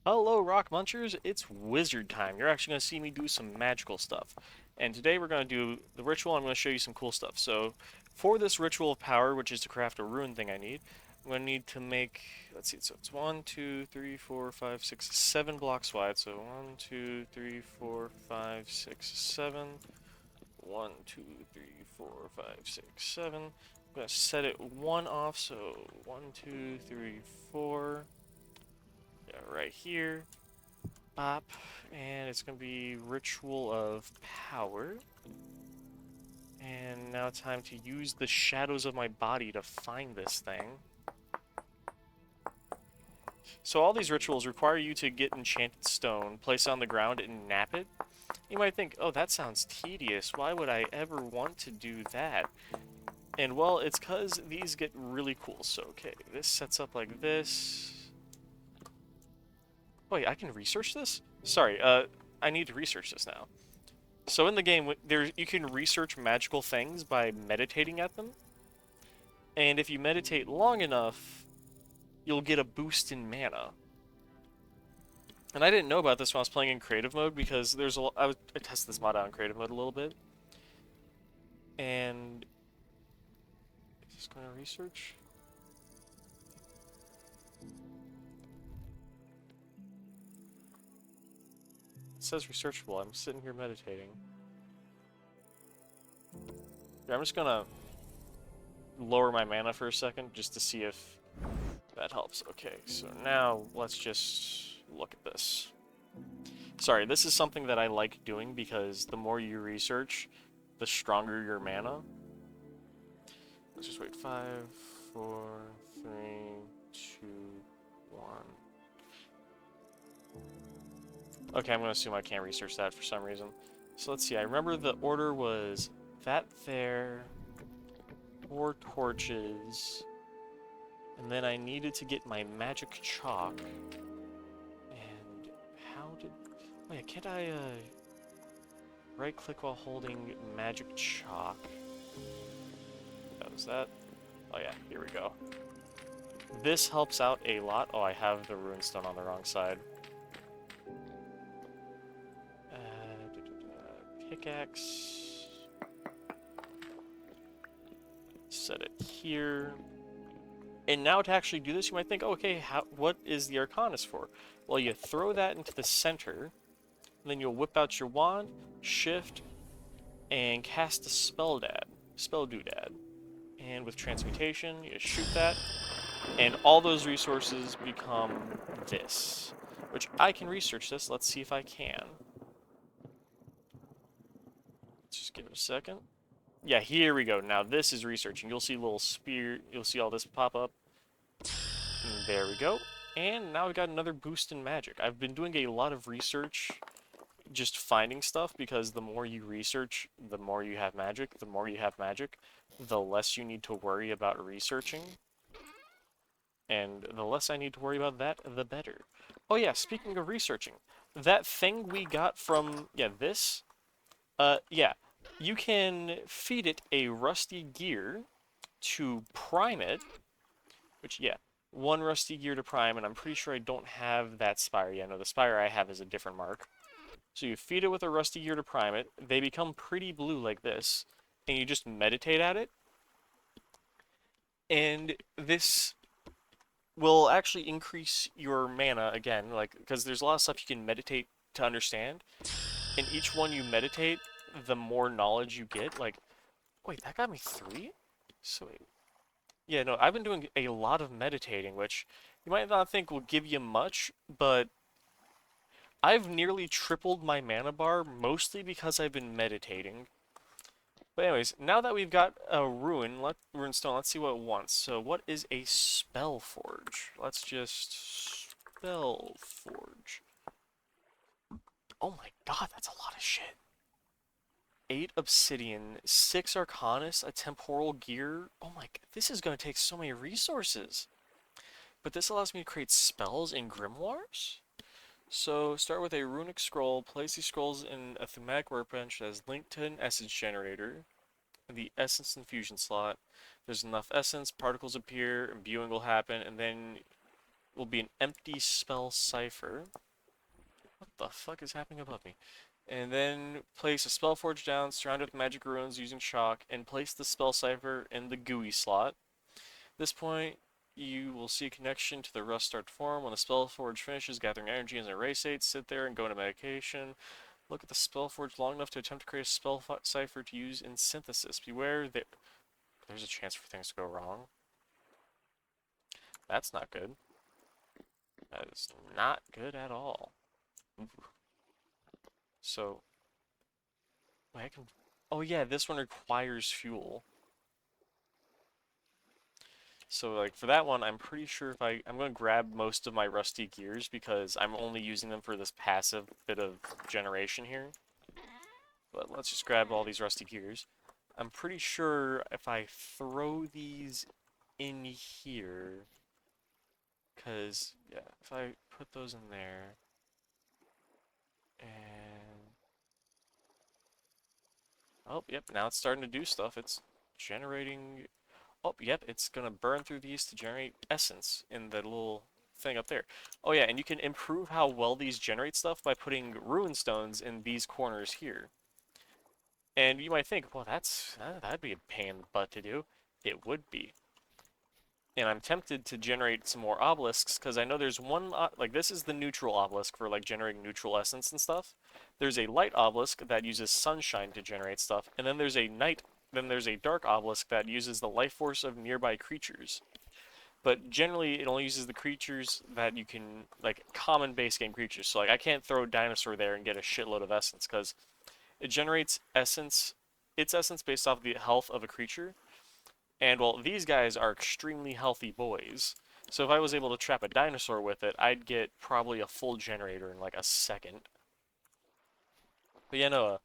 Hello, Rock Munchers. It's wizard time. You're actually going to see me do some magical stuff. And today we're going to do the ritual. I'm going to show you some cool stuff. So, for this ritual of power, which is to craft a rune thing I need, I'm going to need to make, let's see, so it's 1, 2, 3, 4, 5, 6, 7 blocks wide. So 1, 2, 3, 4, 5, 6, 7. 1, 2, 3, 4, 5, 6, 7. I'm going to set it 1 off, so 1, 2, 3, 4. Yeah, right here. Bop, and it's going to be Ritual of Power. And now it's time to use the shadows of my body to find this thing. So all these rituals require you to get enchanted stone, place it on the ground, and nap it. You might think, oh, that sounds tedious. Why would I ever want to do that? And well, it's because these get really cool. So, okay, this sets up like this. Wait, I can research this? Sorry, I need to research this now. So in the game, you can research magical things by meditating at them, and if you meditate long enough, you'll get a boost in mana. And I didn't know about this when I was playing in creative mode because I tested this mod out in creative mode a little bit, and is this going to research? It says researchable. I'm sitting here meditating. Yeah, I'm just gonna lower my mana for a second just to see if that helps. Okay, so now let's just look at this. Sorry, this is something that I like doing because the more you research, the stronger your mana. Let's just wait. 5, 4, 3, 2, 1. Okay, I'm going to assume I can't research that for some reason. So let's see. I remember the order was that there, 4 torches, and then I needed to get my magic chalk. And how did... Wait, can't I, right-click while holding magic chalk? That was that. Oh yeah, here we go. This helps out a lot. Oh, I have the runestone on the wrong side. Pickaxe. Set it here. And now to actually do this, you might think, oh, okay, what is the Arcanist for? Well, you throw that into the center, and then you'll whip out your wand, shift, and cast a spell doodad. And with transmutation, you shoot that, and all those resources become this. Which I can research this. Let's see if I can. Let's just give it a second. Yeah, here we go. Now this is researching. You'll see a little spear. You'll see all this pop up. And there we go. And now we got another boost in magic. I've been doing a lot of research, just finding stuff, because the more you research, the more you have magic. The more you have magic, the less you need to worry about researching. And the less I need to worry about that, the better. Oh yeah, speaking of researching, that thing we got from, yeah, this, yeah, you can feed it a rusty gear to prime it, which, yeah, 1 rusty gear to prime, and I'm pretty sure I don't have that spire yet. No, the spire I have is a different mark. So you feed it with a rusty gear to prime it, they become pretty blue like this, and you just meditate at it, and this will actually increase your mana again, like, because there's a lot of stuff you can meditate to understand, and each one you meditate, the more knowledge you get. Like, wait, that got me 3? So wait. Yeah, no, I've been doing a lot of meditating, which you might not think will give you much, but I've nearly tripled my mana bar, mostly because I've been meditating. But anyways, now that we've got a runestone, let's see what it wants. So what is a Spellforge? Let's just Spellforge. Oh my god, that's a lot of shit. 8 obsidian, 6 arcanus, a temporal gear. Oh my god, this is going to take so many resources. But this allows me to create spells in grimoires? So start with a runic scroll, place these scrolls in a thematic workbench that is linked to an essence generator. The essence infusion slot. There's enough essence, particles appear, imbuing will happen, and then will be an empty spell cipher. What the fuck is happening above me? And then place a Spellforge down, surround it with magic runes using chalk, and place the spell cipher in the GUI slot. At this point, you will see a connection to the Rust start to form. When the Spellforge finishes gathering energy as an erase state, sit there and go into medication. Look at the Spellforge long enough to attempt to create a spell cipher to use in synthesis. Beware that there's a chance for things to go wrong. That's not good. That is not good at all. Ooh. So, wait, I can. Oh yeah, this one requires fuel. So like for that one, I'm pretty sure if I'm going to grab most of my rusty gears because I'm only using them for this passive bit of generation here. But let's just grab all these rusty gears. I'm pretty sure if I throw these in here, because yeah, if I put those in there, and oh yep, now it's starting to do stuff. It's generating. Oh, yep, it's going to burn through these to generate essence in the little thing up there. Oh yeah, and you can improve how well these generate stuff by putting rune stones in these corners here. And you might think, well, that'd be a pain in the butt to do. It would be. And I'm tempted to generate some more obelisks, because I know there's one, like this is the neutral obelisk for like generating neutral essence and stuff. There's a light obelisk that uses sunshine to generate stuff, and then there's a dark obelisk that uses the life force of nearby creatures. But generally, it only uses the creatures that you can, like, common base game creatures. So, like, I can't throw Dinosaur there and get a shitload of essence, because it generates its essence based off the health of a creature. And, well, these guys are extremely healthy boys. So if I was able to trap a Dinosaur with it, I'd get probably a full generator in, like, a second. But yeah, no,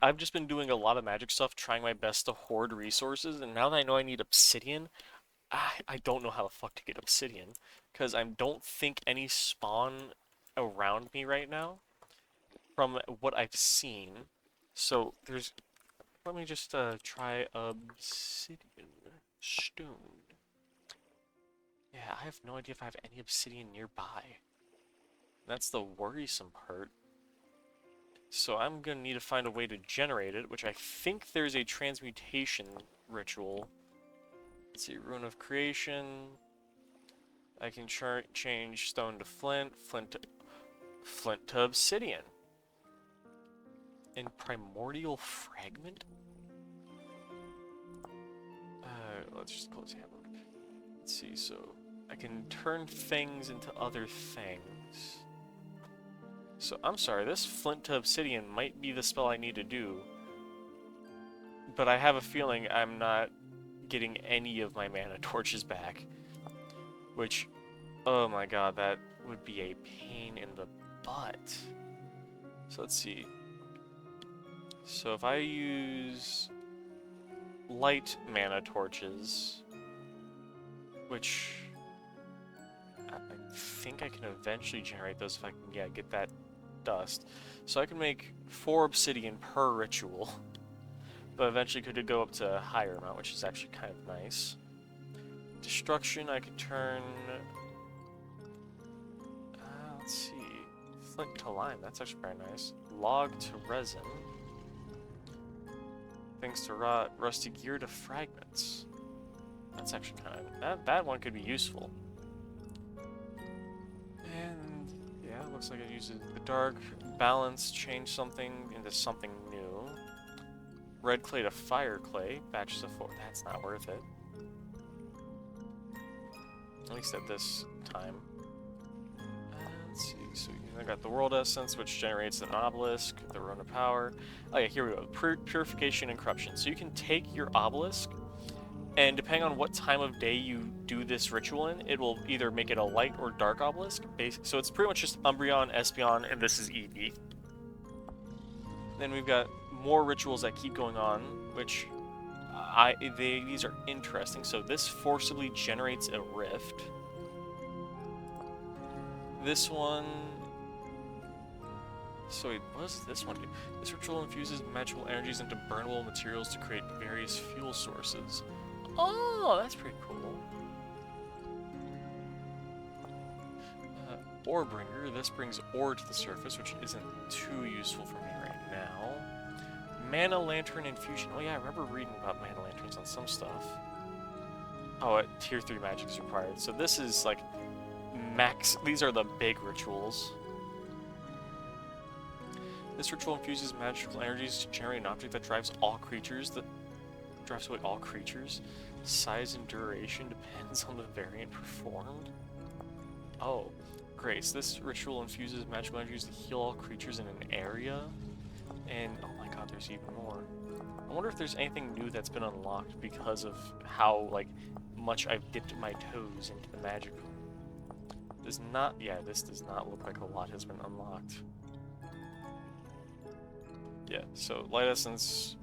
I've just been doing a lot of magic stuff, trying my best to hoard resources, and now that I know I need obsidian, I don't know how the fuck to get obsidian, because I don't think any spawn around me right now, from what I've seen. So there's, let me just try obsidian stone. Yeah, I have no idea if I have any obsidian nearby. That's the worrisome part. So I'm gonna need to find a way to generate it, which I think there's a transmutation ritual. Let's see, Rune of Creation. I can change stone to flint, flint to obsidian. And primordial fragment? Let's just close handbook. Let's see, so I can turn things into other things. So, I'm sorry, this flint to obsidian might be the spell I need to do. But I have a feeling I'm not getting any of my mana torches back. Which, oh my god, that would be a pain in the butt. So let's see. So if I use light mana torches, which I think I can eventually generate those if I can, yeah, get that dust. So I can make 4 obsidian per ritual, but eventually could go up to a higher amount, which is actually kind of nice. Destruction, I could turn, let's see, flint to lime, that's actually very nice. Log to resin. Things to rot, rusty gear to fragments. That's actually kind of, that one could be useful. And yeah, it looks like it uses the dark balance, change something into something new. Red clay to fire clay, batches of 4. That's not worth it. At least at this time. Let's see, so I got the world essence, which generates an obelisk, the rune of power. Oh yeah, here we go. Purification and corruption. So you can take your obelisk, and depending on what time of day you do this ritual in, it will either make it a light or dark obelisk. So it's pretty much just Umbreon, Espeon, and this is EV. Then we've got more rituals that keep going on, which these are interesting. So this forcibly generates a rift. This one... So wait, what does this one do? This ritual infuses magical energies into burnable materials to create various fuel sources. Oh, that's pretty cool. Ore bringer. This brings ore to the surface, which isn't too useful for me right now. Mana lantern infusion. Oh yeah, I remember reading about mana lanterns on some stuff. Oh, tier 3 magic is required. So this is like max. These are the big rituals. This ritual infuses magical energies to generate an object that drives all creatures. That drives away all creatures. Size and duration depends on the variant performed. Oh, great. So this ritual infuses magical energies to heal all creatures in an area. And oh my god, there's even more. I wonder if there's anything new that's been unlocked because of how like much I've dipped my toes into the magic. Does not, yeah, this does not look like a lot has been unlocked. Yeah, so light essence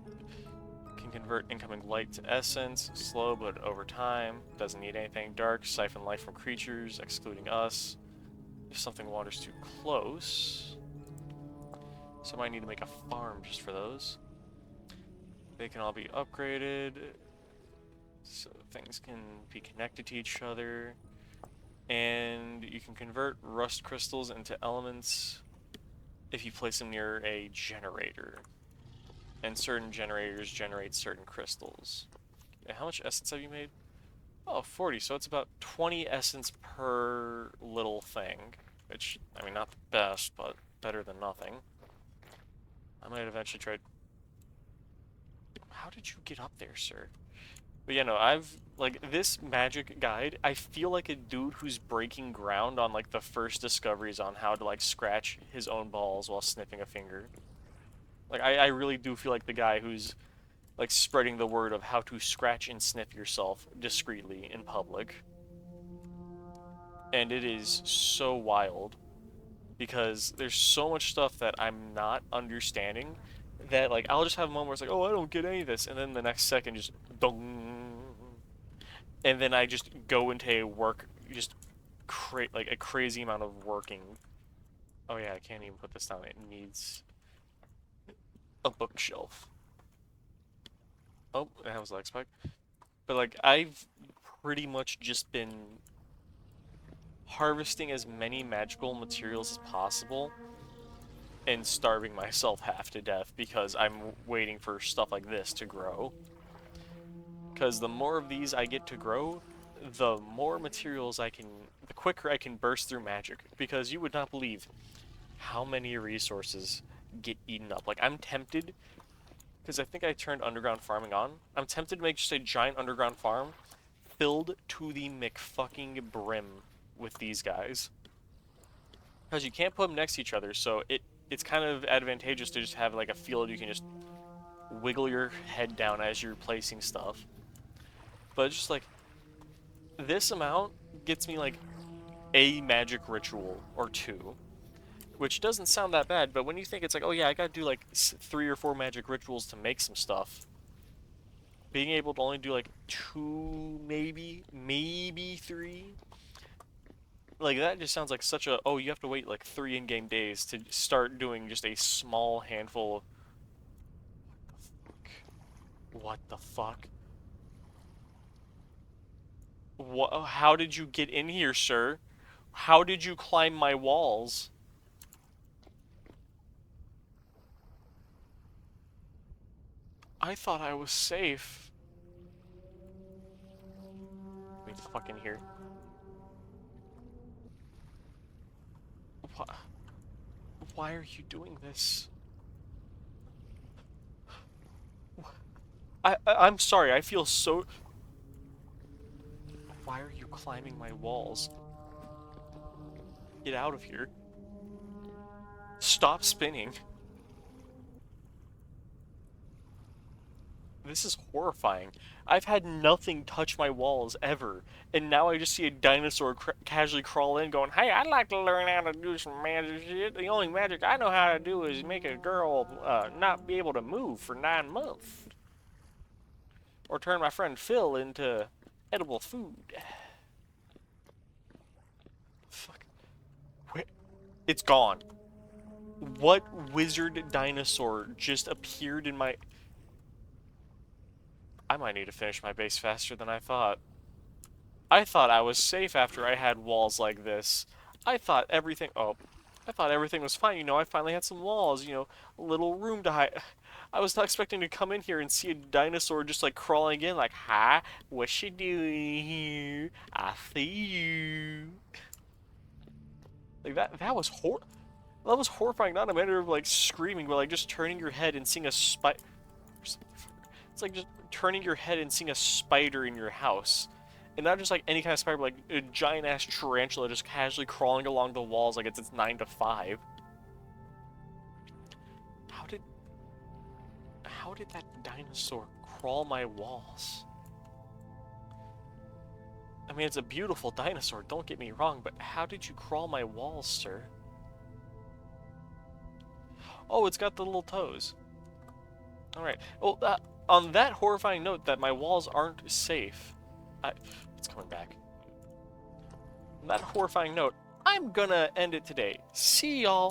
can convert incoming light to essence, slow but over time, doesn't need anything. Dark, siphon life from creatures, excluding us. If something wanders too close, so I might need to make a farm just for those. They can all be upgraded, so things can be connected to each other. And you can convert rust crystals into elements if you place them near a generator. And certain generators generate certain crystals. Okay, how much essence have you made? Oh, 40, so it's about 20 essence per little thing. Which, I mean, not the best, but better than nothing. I might eventually try... How did you get up there, sir? But yeah, no, like, this magic guide, I feel like a dude who's breaking ground on, like, the first discoveries on how to, like, scratch his own balls while sniffing a finger. Like, I really do feel like the guy who's, like, spreading the word of how to scratch and sniff yourself discreetly in public. And it is so wild, because there's so much stuff that I'm not understanding, that, like, I'll just have a moment where it's like, oh, I don't get any of this, and then the next second just, dong, and then I just go into a like, a crazy amount of working. Oh yeah, I can't even put this down, it needs a bookshelf. Oh, that was lag spike. But, like, I've pretty much just been harvesting as many magical materials as possible and starving myself half to death because I'm waiting for stuff like this to grow. Because the more of these I get to grow, the more materials the quicker I can burst through magic. Because you would not believe how many resources get eaten up. Like, I'm tempted, because I think I turned underground farming on, I'm tempted to make just a giant underground farm filled to the McFucking brim with these guys. Because you can't put them next to each other, so it's kind of advantageous to just have like a field you can just wiggle your head down as you're placing stuff. But it's just like, this amount gets me like a magic ritual or two, which doesn't sound that bad, but when you think it's like, oh yeah, I gotta do like 3 or 4 magic rituals to make some stuff, being able to only do like 2, maybe 3, like, that just sounds like such a, oh, you have to wait like 3 in-game days to start doing just a small handful of... What the fuck? What? How did you get in here, sir? How did you climb my walls? I thought I was safe. Let me fucking here. Why are you doing this? I'm sorry, I feel so... Why are you climbing my walls? Get out of here. Stop spinning. This is horrifying. I've had nothing touch my walls ever, and now I just see a dinosaur casually crawl in going, hey, I'd like to learn how to do some magic shit. The only magic I know how to do is make a girl not be able to move for 9 months. Or turn my friend Phil into edible food. Fuck. Where? It's gone. What wizard dinosaur just appeared in my... I might need to finish my base faster than I thought. I thought I was safe after I had walls like this. I thought everything. Oh, I thought everything was fine. You know, I finally had some walls. You know, a little room to hide. I was not expecting to come in here and see a dinosaur just like crawling in, like, "Hi, what you doing here? I see you." Like that was that was horrifying. Not a matter of like screaming, but like just turning your head and seeing a spider. It's like just turning your head and seeing a spider in your house. And not just like any kind of spider, but like a giant ass tarantula just casually crawling along the walls like it's 9 to 5. How did that dinosaur crawl my walls? I mean, it's a beautiful dinosaur, don't get me wrong, but how did you crawl my walls, sir? Oh, it's got the little toes. Alright. Well, on that horrifying note that my walls aren't safe, it's coming back. On that horrifying note, I'm gonna end it today. See y'all.